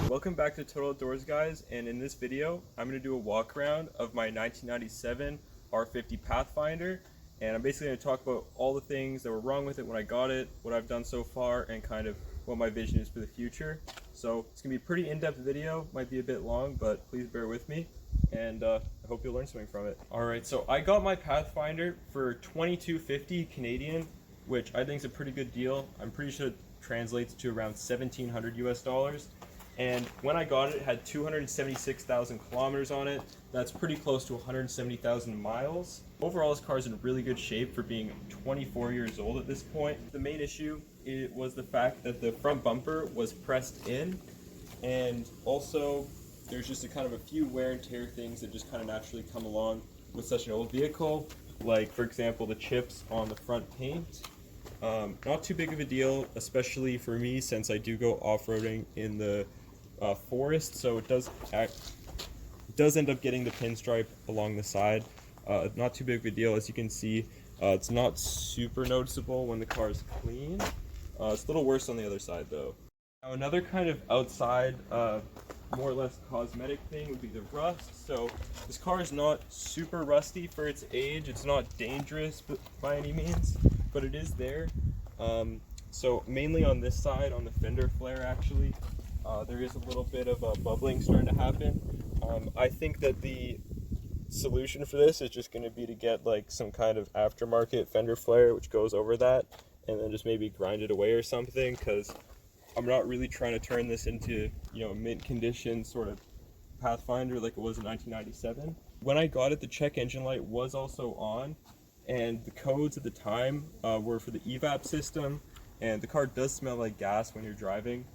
Welcome back to Total Outdoors, guys, and in this video I'm going to do a walk around of my 1997 R50 Pathfinder, and I'm basically going to talk about all the things that were wrong with it when I got it, what I've done so far, and kind of what my vision is for the future. So it's going to be a pretty in-depth video, might be a bit long, but please bear with me, and I hope you'll learn something from it. Alright, so I got my Pathfinder for $22.50 Canadian, which I think is a pretty good deal. I'm pretty sure it translates to around $1,700 US. And when I got it, it had 276,000 kilometers on it. That's pretty close to 170,000 miles. Overall, this car is in really good shape for being 24 years old at this point. The main issue was the fact that the front bumper was pressed in, and also there's just a few wear and tear things that just kind of naturally come along with such an old vehicle, like for example the chips on the front paint. Not too big of a deal, especially for me since I do go off-roading in the forest, so it does end up getting the pinstripe along the side. Not too big of a deal. As you can see, it's not super noticeable when the car is clean. It's a little worse on the other side though. Now another kind of outside, more or less cosmetic thing would be the rust. So this car is not super rusty for its age. It's not dangerous by any means, but it is there. So mainly on this side, on the fender flare actually, there is a little bit of bubbling starting to happen. I think that the solution for this is just going to be to get like some kind of aftermarket fender flare which goes over that, and then just maybe grind it away or something, because I'm not really trying to turn this into, you know, mint condition sort of Pathfinder like it was in 1997. When I got it, the check engine light was also on, and the codes at the time were for the evap system, and the car does smell like gas when you're driving.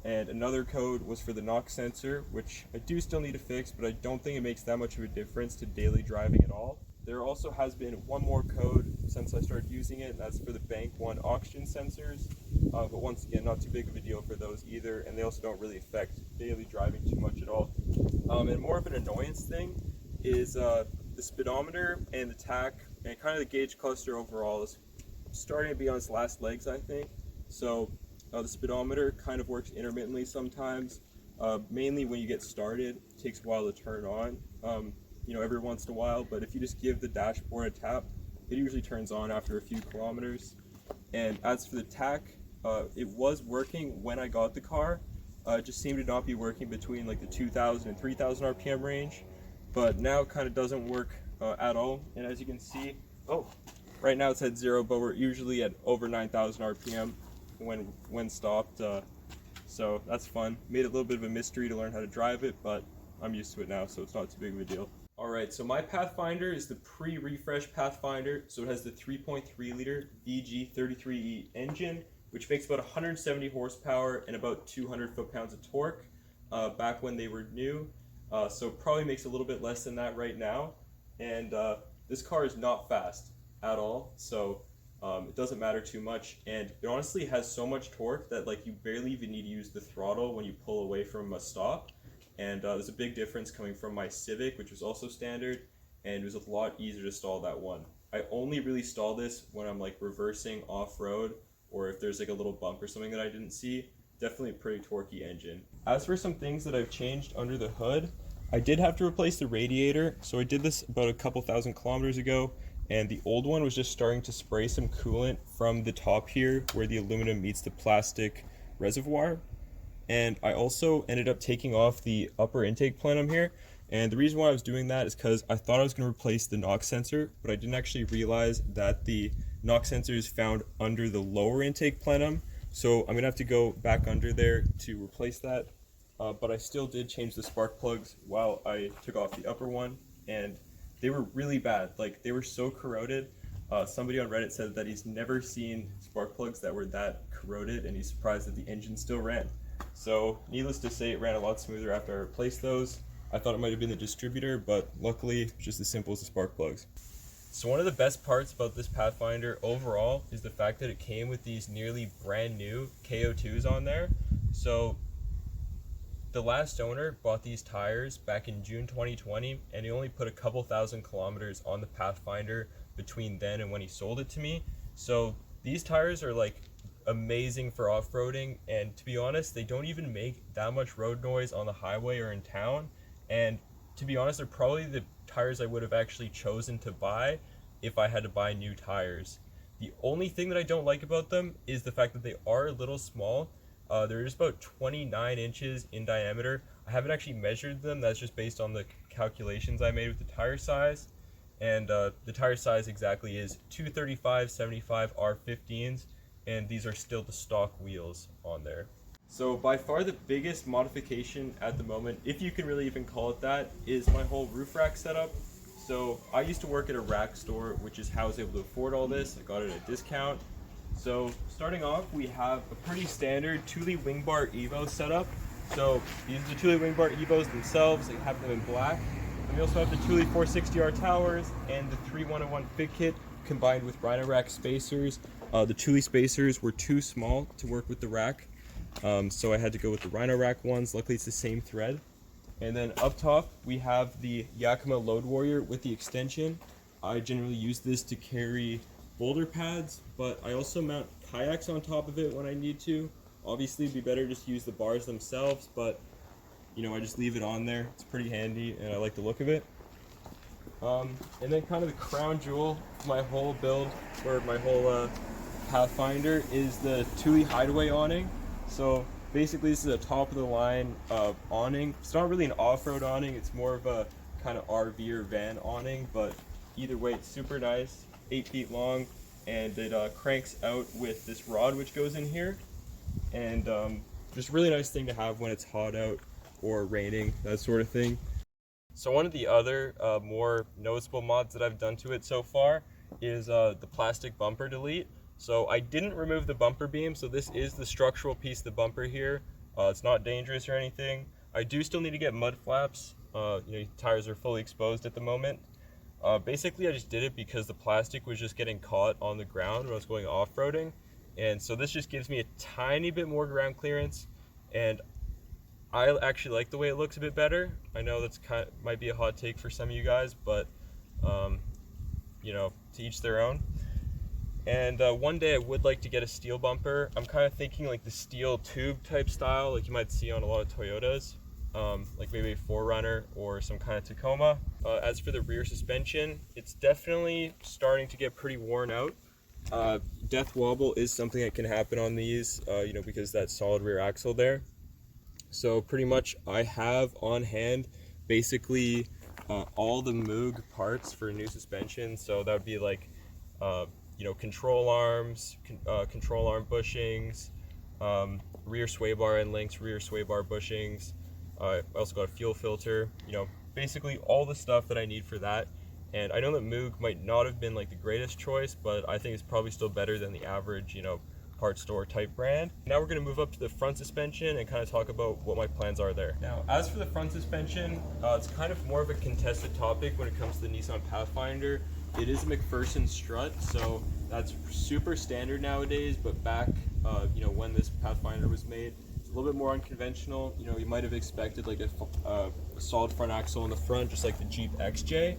And another code was for the knock sensor, which I do still need to fix, but I don't think it makes that much of a difference to daily driving at all. There also has been one more code since I started using it, and that's for the Bank 1 oxygen sensors. But once again, not too big of a deal for those either, and they also don't really affect daily driving too much at all. And more of an annoyance thing is the speedometer and the tach and kind of the gauge cluster overall is starting to be on its last legs, I think. So the speedometer kind of works intermittently sometimes, mainly when you get started. It takes a while to turn on, you know, every once in a while, but if you just give the dashboard a tap, it usually turns on after a few kilometers. And as for the tach, it was working when I got the car. It just seemed to not be working between like the 2,000 and 3,000 RPM range, but now it kind of doesn't work at all. And as you can see, right now it's at 0, but we're usually at over 9,000 RPM when stopped, so that's fun. Made it a little bit of a mystery to learn how to drive it, but I'm used to it now, so it's not too big of a deal. Alright, so my Pathfinder is the pre-refresh Pathfinder, so it has the 3.3 liter VG33E engine, which makes about 170 horsepower and about 200 foot-pounds of torque back when they were new, so probably makes a little bit less than that right now. And this car is not fast at all, so it doesn't matter too much, and it honestly has so much torque that like you barely even need to use the throttle when you pull away from a stop. And there's a big difference coming from my Civic, which was also standard, and it was a lot easier to stall that one. I only really stall this when I'm like reversing off-road, or if there's like a little bump or something that I didn't see. Definitely a pretty torquey engine. As for some things that I've changed under the hood, I did have to replace the radiator, so I did this about a couple thousand kilometers ago, and the old one was just starting to spray some coolant from the top here where the aluminum meets the plastic reservoir. And I also ended up taking off the upper intake plenum here, and the reason why I was doing that is because I thought I was going to replace the knock sensor, but I didn't actually realize that the knock sensor is found under the lower intake plenum, so I'm going to have to go back under there to replace that. But I still did change the spark plugs while I took off the upper one, and they were really bad. Like, they were so corroded. Somebody on Reddit said that he's never seen spark plugs that were that corroded, and he's surprised that the engine still ran. So needless to say, it ran a lot smoother after I replaced those. I thought it might have been the distributor, but luckily it's just as simple as the spark plugs. So one of the best parts about this Pathfinder overall is the fact that it came with these nearly brand new KO2s on there. So the last owner bought these tires back in June 2020, and he only put a couple thousand kilometers on the Pathfinder between then and when he sold it to me. So these tires are like amazing for off-roading, and to be honest, they don't even make that much road noise on the highway or in town. And to be honest, they're probably the tires I would have actually chosen to buy if I had to buy new tires. The only thing that I don't like about them is the fact that they are a little small. They're just about 29 inches in diameter. I haven't actually measured them. That's just based on the calculations I made with the tire size. And the tire size exactly is 235/75 R15s, and these are still the stock wheels on there. So by far the biggest modification at the moment, if you can really even call it that, is my whole roof rack setup. So I used to work at a rack store, which is how I was able to afford all this. I got it at a discount. So starting off, we have a pretty standard Thule wing bar Evo setup. So these are the Thule wing bar Evos themselves. I have them in black. And we also have the Thule 460R towers and the 3101 fit kit combined with Rhino rack spacers. The Thule spacers were too small to work with the rack, so I had to go with the Rhino rack ones. Luckily it's the same thread. And then up top we have the Yakima Load Warrior with the extension. I generally use this to carry boulder pads, but I also mount kayaks on top of it when I need to. Obviously it'd be better just use the bars themselves, but you know, I just leave it on there. It's pretty handy and I like the look of it. And then kind of the crown jewel of my whole build, or my whole Pathfinder, is the Thule Hideaway awning. So basically this is a top of the line awning. It's not really an off-road awning, it's more of a kind of RV or van awning, but either way it's super nice, 8 feet long, and it cranks out with this rod which goes in here. And just a really nice thing to have when it's hot out or raining, that sort of thing. So one of the other more noticeable mods that I've done to it so far is the plastic bumper delete. So I didn't remove the bumper beam, so this is the structural piece of the bumper here. It's not dangerous or anything. I do still need to get mud flaps. You know, tires are fully exposed at the moment. Basically I just did it because the plastic was just getting caught on the ground when I was going off-roading. And so this just gives me a tiny bit more ground clearance, and I actually like the way it looks a bit better. I know that's might be a hot take for some of you guys, but you know, to each their own. And one day I would like to get a steel bumper. I'm kind of thinking like the steel tube type style, like you might see on a lot of Toyotas, like maybe a 4Runner or some kind of Tacoma. As for the rear suspension, it's definitely starting to get pretty worn out. Death wobble is something that can happen on these, you know, because that solid rear axle there. So pretty much I have on hand basically all the Moog parts for new suspension. So that would be like, you know, control arms, control arm bushings, rear sway bar end links, rear sway bar bushings. I also got a fuel filter, you know, basically all the stuff that I need for that. And I know that Moog might not have been like the greatest choice, but I think it's probably still better than the average, you know, parts store type brand. Now we're going to move up to the front suspension and kind of talk about what my plans are there. Now, as for the front suspension, it's kind of more of a contested topic when it comes to the Nissan Pathfinder. It is a McPherson strut, so that's super standard nowadays, but back, you know, when this Pathfinder was made, it's a little bit more unconventional. You know, you might have expected like a solid front axle in the front, just like the Jeep XJ,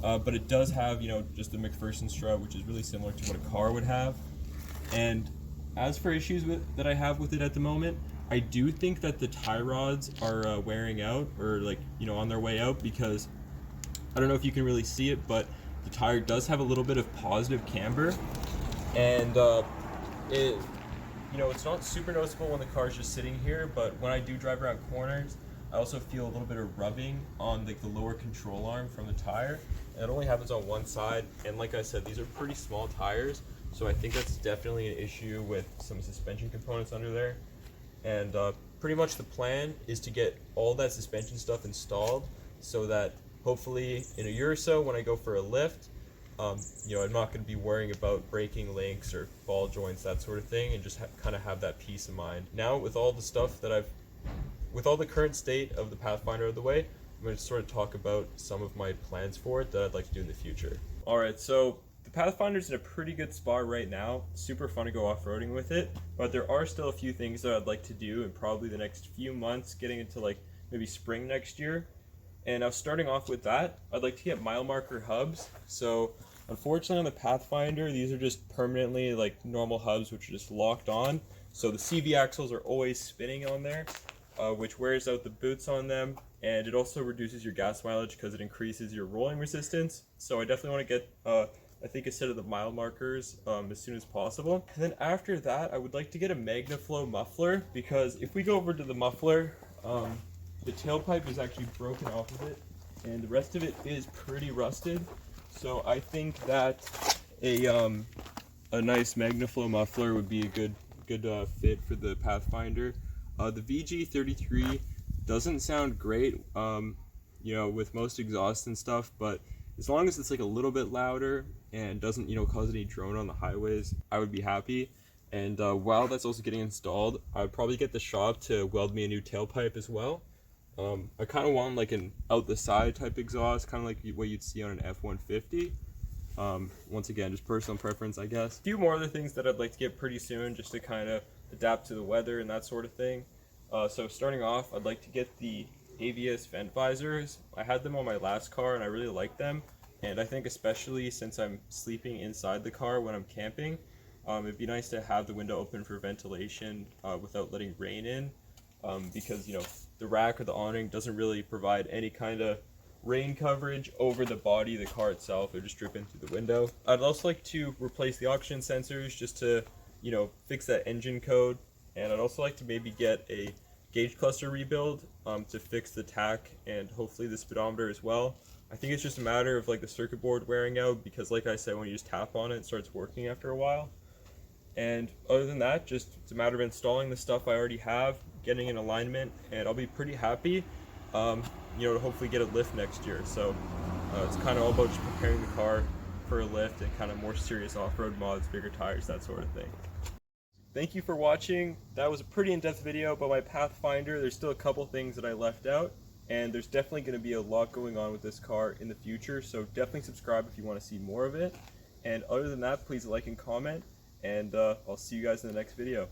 but it does have, you know, just the McPherson strut, which is really similar to what a car would have. And as for issues that I have with it at the moment, I do think that the tie rods are wearing out, or like, you know, on their way out, because I don't know if you can really see it, but the tire does have a little bit of positive camber, and it, you know, it's not super noticeable when the car's just sitting here, but when I do drive around corners, I also feel a little bit of rubbing on like the lower control arm from the tire, and it only happens on one side. And like I said, these are pretty small tires, so I think that's definitely an issue with some suspension components under there. And pretty much the plan is to get all that suspension stuff installed so that hopefully in a year or so when I go for a lift, you know, I'm not going to be worrying about breaking links or ball joints, that sort of thing, and just kind of have that peace of mind. Now with all the stuff that with all the current state of the Pathfinder out of the way, I'm going to sort of talk about some of my plans for it that I'd like to do in the future. Alright, so the Pathfinder's in a pretty good spot right now. Super fun to go off-roading with it, but there are still a few things that I'd like to do in probably the next few months, getting into like maybe spring next year. And now starting off with that, I'd like to get mile marker hubs. So Unfortunately on the Pathfinder, these are just permanently like normal hubs which are just locked on. So the CV axles are always spinning on there, which wears out the boots on them, and it also reduces your gas mileage because it increases your rolling resistance. So I definitely want to get I think a set of the mile markers as soon as possible. And then after that, I would like to get a Magnaflow muffler, because if we go over to the muffler, the tailpipe is actually broken off of it, and the rest of it is pretty rusted. So I think that a nice Magnaflow muffler would be a good fit for the Pathfinder. The VG33 doesn't sound great, you know, with most exhaust and stuff, but as long as it's like a little bit louder and doesn't, you know, cause any drone on the highways, I would be happy. And while that's also getting installed, I would probably get the shop to weld me a new tailpipe as well. I kind of want like an out the side type exhaust, kind of like what you'd see on an F-150. Once again, just personal preference, I guess. A few more other things that I'd like to get pretty soon, just to kind of adapt to the weather and that sort of thing. So starting off, I'd like to get the AVS vent visors. I had them on my last car and I really like them, and I think especially since I'm sleeping inside the car when I'm camping, it'd be nice to have the window open for ventilation without letting rain in, because, you know, the rack or the awning doesn't really provide any kind of rain coverage over the body of the car itself. It just drip in through the window. I'd also like to replace the oxygen sensors just to, you know, fix that engine code, and I'd also like to maybe get a gauge cluster rebuild to fix the tach and hopefully the speedometer as well. I think it's just a matter of like the circuit board wearing out, because like I said, when you just tap on it, it starts working after a while. And other than that, just it's a matter of installing the stuff I already have, getting in alignment, and I'll be pretty happy, you know, to hopefully get a lift next year. So it's kind of all about just preparing the car for a lift and kind of more serious off-road mods, bigger tires, that sort of thing. Thank you for watching. That was a pretty in-depth video about my Pathfinder. There's still a couple things that I left out, and there's definitely going to be a lot going on with this car in the future, so definitely subscribe if you want to see more of it. And other than that, please like and comment, and I'll see you guys in the next video.